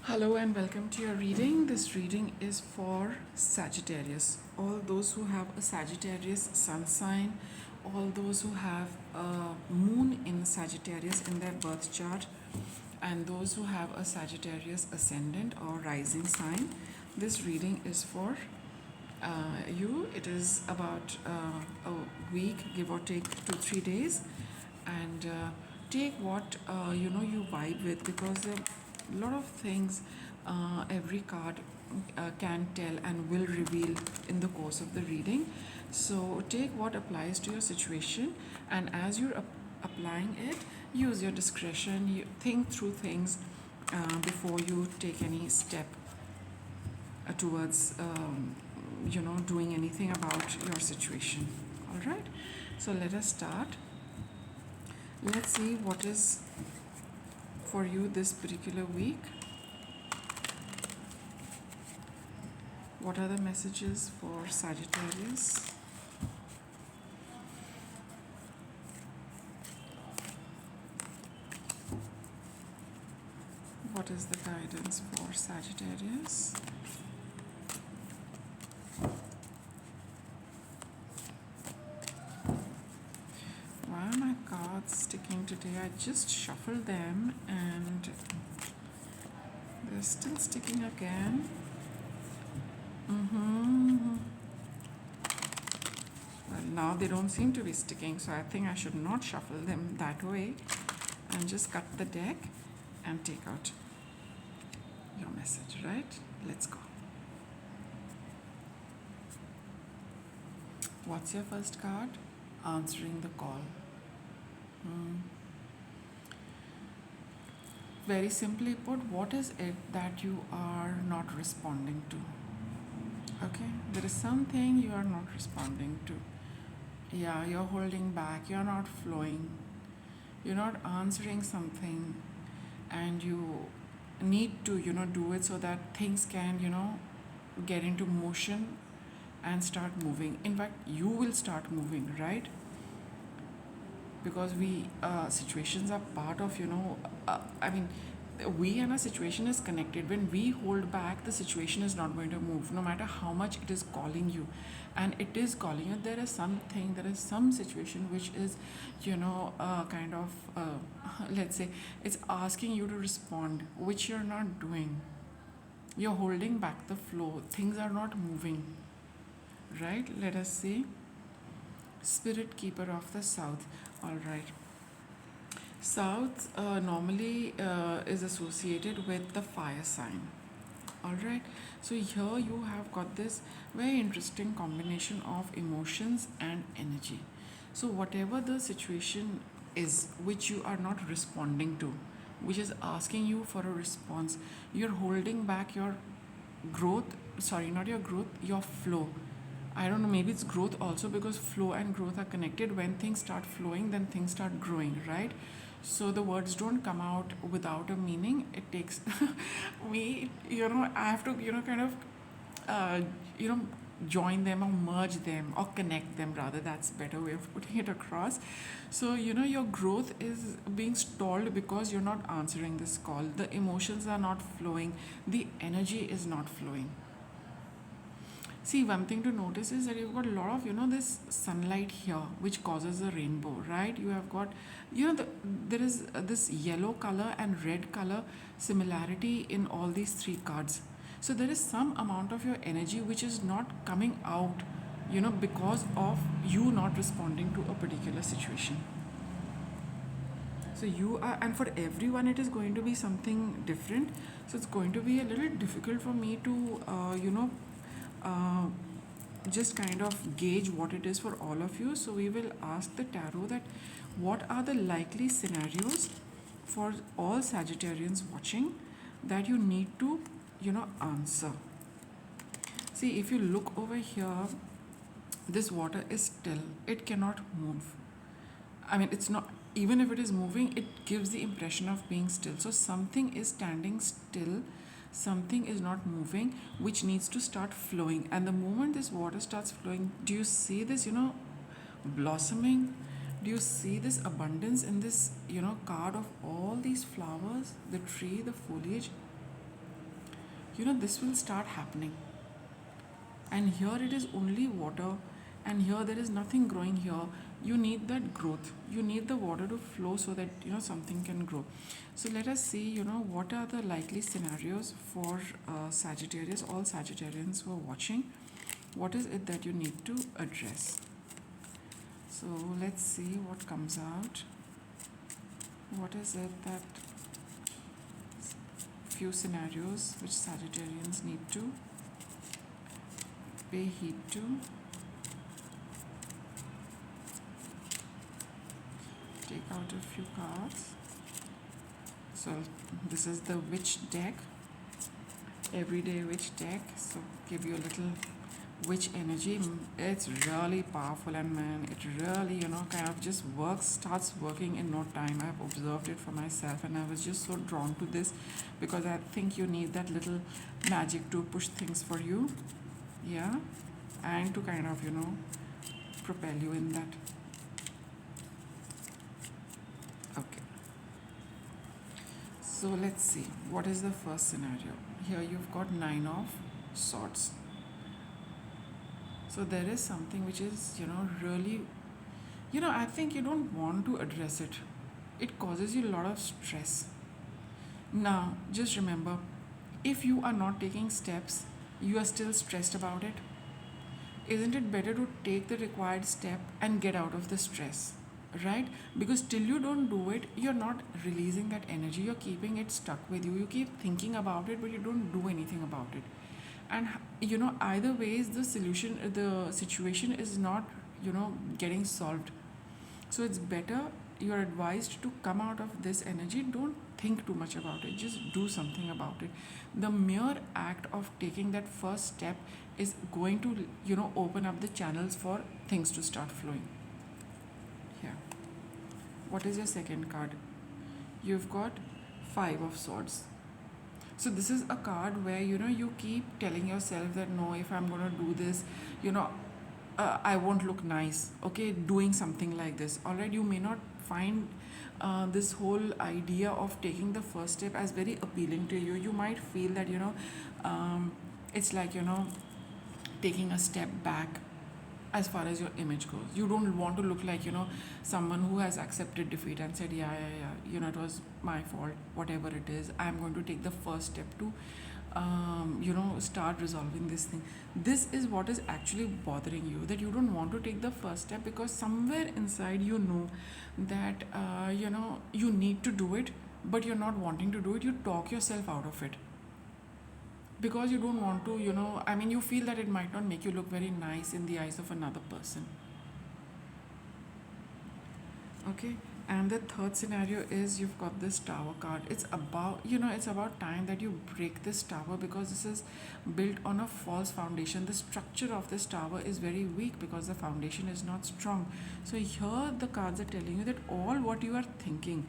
Hello and welcome to your reading. This reading is for Sagittarius. All those who have a Sagittarius sun sign, all those who have a moon in Sagittarius in their birth chart, and those who have a Sagittarius ascendant or rising sign. This reading is for you. It is about a week, give or take 2-3 days, and take what you vibe with, because a lot of things every card can tell and will reveal in the course of the reading. So take what applies to your situation, and as you're applying it, use your discretion. You think through things before you take any step towards doing anything about your situation. All right, so let us start. Let's see what is for you this particular week. What are the messages for Sagittarius? What is the guidance for Sagittarius? Why are my cards sticking today? I just shuffled them and they're still sticking again. Well, now they don't seem to be sticking, so I think I should not shuffle them that way and just cut the deck and take out your message, right? Let's go. What's your first card? Answering the call. Very simply put, what is it that you are not responding to? Okay, there is something you are not responding to. Yeah, you're holding back, you're not flowing, you're not answering something, and you need to do it so that things can get into motion and start moving. In fact, you will start moving, right? Because we situations are part of we and our situation is connected. When we hold back, the situation is not going to move, no matter how much it is calling you. And it is calling you. There is some situation which is kind of let's say it's asking you to respond, which you're not doing. You're holding back the flow, things are not moving, right? Let us see. Spirit keeper of the south. All right, south normally is associated with the fire sign. All right, so here you have got this very interesting combination of emotions and energy. So whatever the situation is which you are not responding to, which is asking you for a response, you're holding back your growth. Sorry, not your growth, your flow. I don't know, maybe it's growth also, because flow and growth are connected. When things start flowing, then things start growing, right? So the words don't come out without a meaning. It takes me, I have to, kind of, uh, you know, join them or merge them or connect them, rather. That's a better way of putting it across. So, your growth is being stalled because you're not answering this call. The emotions are not flowing, the energy is not flowing. See, one thing to notice is that you've got a lot of, this sunlight here, which causes a rainbow, right? You have got, there is this yellow color and red color similarity in all these three cards. So there is some amount of your energy which is not coming out, because of you not responding to a particular situation. So you are, and for everyone, it is going to be something different. So it's going to be a little difficult for me to, uh, just kind of gauge what it is for all of you. So we will ask the tarot that what are the likely scenarios for all Sagittarians watching that you need to answer. See, if you look over here, this water is still, it cannot move. I mean, it's not, even if it is moving, it gives the impression of being still. So something is standing still, something is not moving, which needs to start flowing. And the moment this water starts flowing, do you see this, blossoming? Do you see this abundance in this, card of all these flowers, the tree, the foliage? this will start happening. And here it is only water, and here there is nothing growing here. You need that growth, you need the water to flow so that something can grow. So let us see what are the likely scenarios for Sagittarius, all Sagittarians who are watching. What is it that you need to address? So let's see what comes out. What is it that few scenarios which Sagittarians need to pay heed to? Take out a few cards. So this is the witch deck, everyday witch deck. So give you a little witch energy. It's really powerful, and man, it really kind of just starts working in no time. I've observed it for myself, and I was just so drawn to this because I think you need that little magic to push things for you, yeah, and to kind of propel you in that. Okay, so let's see what is the first scenario. Here you've got 9 of Swords. So there is something which is really, I think you don't want to address it. It causes you a lot of stress. Now just remember, if you are not taking steps, you are still stressed about it. Isn't it better to take the required step and get out of the stress, right? Because till you don't do it, you're not releasing that energy, you're keeping it stuck with you. You keep thinking about it, but you don't do anything about it. And either ways, the situation is not getting solved. So it's better, you're advised to come out of this energy. Don't think too much about it, just do something about it. The mere act of taking that first step is going to open up the channels for things to start flowing. Yeah. What is your second card? You've got 5 of Swords. So this is a card where you keep telling yourself that no, if I'm going to do this, I won't look nice, okay, doing something like this. All right, you may not find this whole idea of taking the first step as very appealing to you. You might feel that it's like taking a step back as far as your image goes. You don't want to look like someone who has accepted defeat and said yeah, it was my fault, whatever it is, I'm going to take the first step to start resolving this thing. This is what is actually bothering you, that you don't want to take the first step because somewhere inside that you need to do it, but you're not wanting to do it. You talk yourself out of it because you don't want to you feel that it might not make you look very nice in the eyes of another person. Okay. And the third scenario is you've got this Tower card. It's about time that you break this tower, because this is built on a false foundation. The structure of this tower is very weak because the foundation is not strong. So here the cards are telling you that all what you are thinking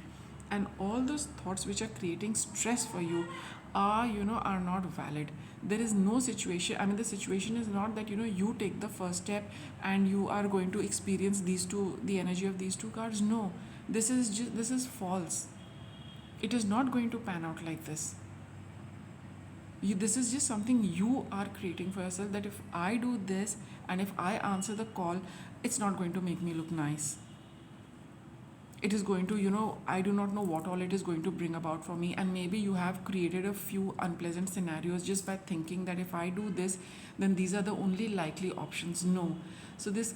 and all those thoughts which are creating stress for you are not valid. There is no situation, the situation is not that you take the first step and you are going to experience the energy of these two cards. No, this is false. It is not going to pan out like this. This is just something you are creating for yourself, that if I do this and if I answer the call, it's not going to make me look nice. It is going to, I do not know what all it is going to bring about for me. And maybe you have created a few unpleasant scenarios just by thinking that if I do this, then these are the only likely options. No. So this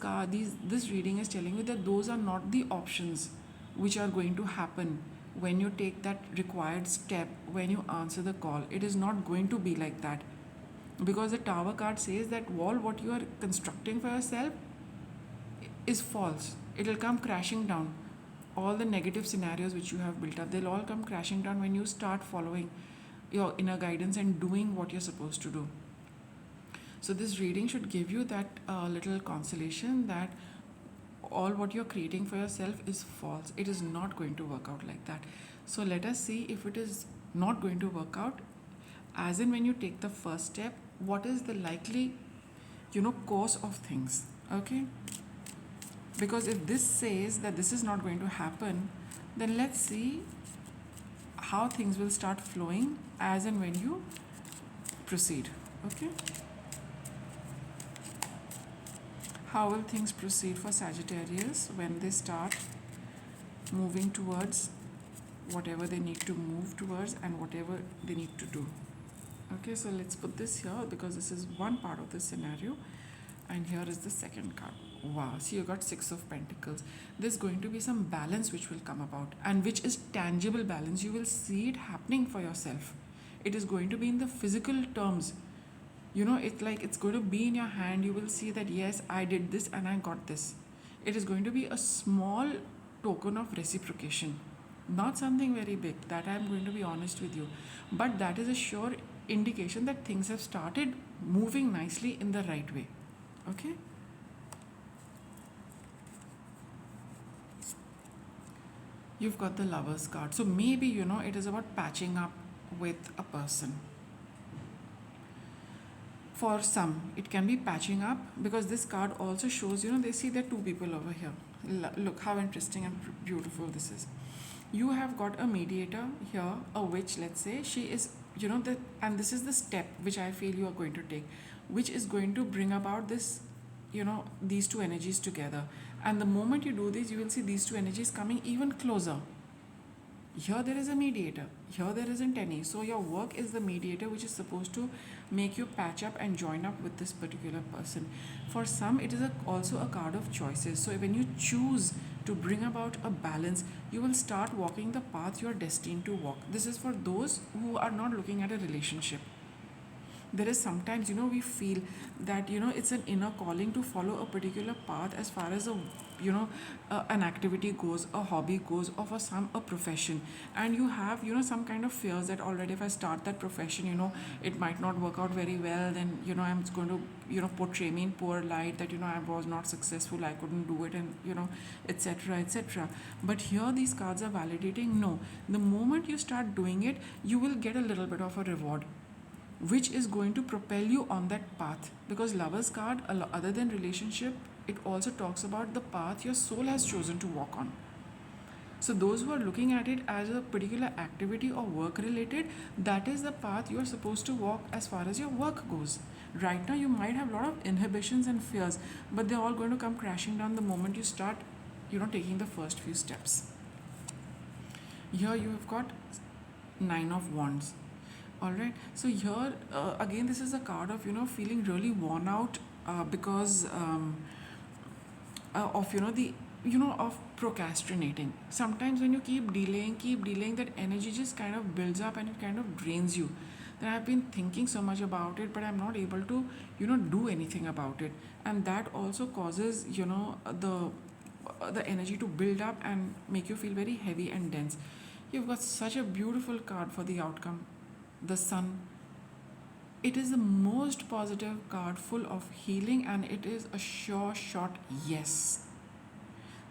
reading is telling you that those are not the options which are going to happen when you take that required step, when you answer the call. It is not going to be like that, because the Tower card says that what you are constructing for yourself is false. It will come crashing down. All the negative scenarios which you have built up, they'll all come crashing down when you start following your inner guidance and doing what you're supposed to do. So this reading should give you that little consolation that all what you're creating for yourself is false. It is not going to work out like that. So let us see if it is not going to work out. As in, when you take the first step, what is the likely course of things? Okay. Because if this says that this is not going to happen, then let's see how things will start flowing as and when you proceed. Okay, how will things proceed for Sagittarius when they start moving towards whatever they need to move towards and whatever they need to do? Okay, so let's put this here because this is one part of the scenario, and here is the second card. Wow, so you got Six of Pentacles. There's going to be some balance which will come about, and which is tangible balance. You will see it happening for yourself. It is going to be in the physical terms. It's like it's going to be in your hand. You will see that yes, I did this and I got this. It is going to be a small token of reciprocation, not something very big, that I'm going to be honest with you, but that is a sure indication that things have started moving nicely in the right way. Okay, you've got the Lovers card, so maybe it is about patching up with a person. For some it can be patching up, because this card also shows, they see there are two people over here. Look how interesting and beautiful this is. You have got a mediator here, a witch, let's say. She is, and this is the step which I feel you are going to take, which is going to bring about this, these two energies together. And the moment you do this, you will see these two energies coming even closer. Here there is a mediator, here there isn't any. So your work is the mediator, which is supposed to make you patch up and join up with this particular person. For some, it is also a card of choices. So when you choose to bring about a balance, you will start walking the path you are destined to walk. This is for those who are not looking at a relationship. There is sometimes, we feel that, it's an inner calling to follow a particular path as far as an activity goes, a hobby goes, or for some a profession, and you have, some kind of fears that already if I start that profession, it might not work out very well, then, I'm going to, portray me in poor light, that, I was not successful, I couldn't do it, and, etc., etc. But here these cards are validating, no, the moment you start doing it, you will get a little bit of a reward, which is going to propel you on that path. Because Lovers card, other than relationship, it also talks about the path your soul has chosen to walk on. So those who are looking at it as a particular activity or work related, that is the path you are supposed to walk as far as your work goes. Right now you might have a lot of inhibitions and fears, but they're all going to come crashing down the moment you start taking the first few steps. Here you have got Nine of Wands. Alright, so here again this is a card of feeling really worn out because of the of procrastinating. Sometimes when you keep delaying, that energy just kind of builds up and it kind of drains you. Then I've been thinking so much about it, but I'm not able to do anything about it, and that also causes the energy to build up and make you feel very heavy and dense. You've got such a beautiful card for the outcome. The Sun. It is the most positive card, full of healing, and it is a sure shot yes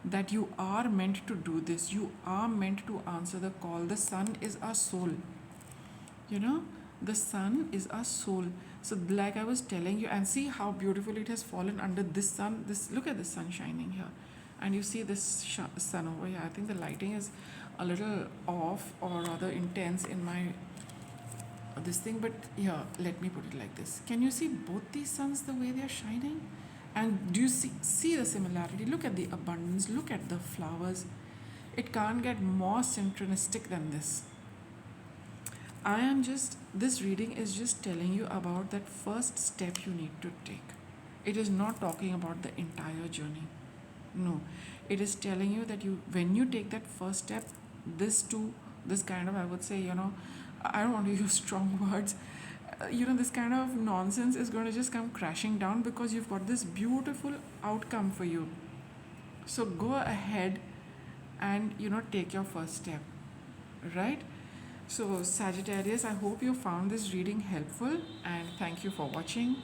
that you are meant to do this. You are meant to answer the call. The Sun is our soul. The Sun is our soul. So like I was telling you, and see how beautiful it has fallen under this sun. Look at the sun shining here, and you see this sun over here. I think the lighting is a little off, or rather intense in my this thing, but here let me put it like this. Can you see both these suns, the way they are shining? And do you see the similarity? Look at the abundance, look at the flowers. It can't get more synchronistic than this. This reading is just telling you about that first step you need to take. It is not talking about the entire journey. No, it is telling you that when you take that first step, this kind of, I would say, I don't want to use strong words, this kind of nonsense is going to just come crashing down, because you've got this beautiful outcome for you. So go ahead and take your first step, right? So Sagittarius, I hope you found this reading helpful, and thank you for watching.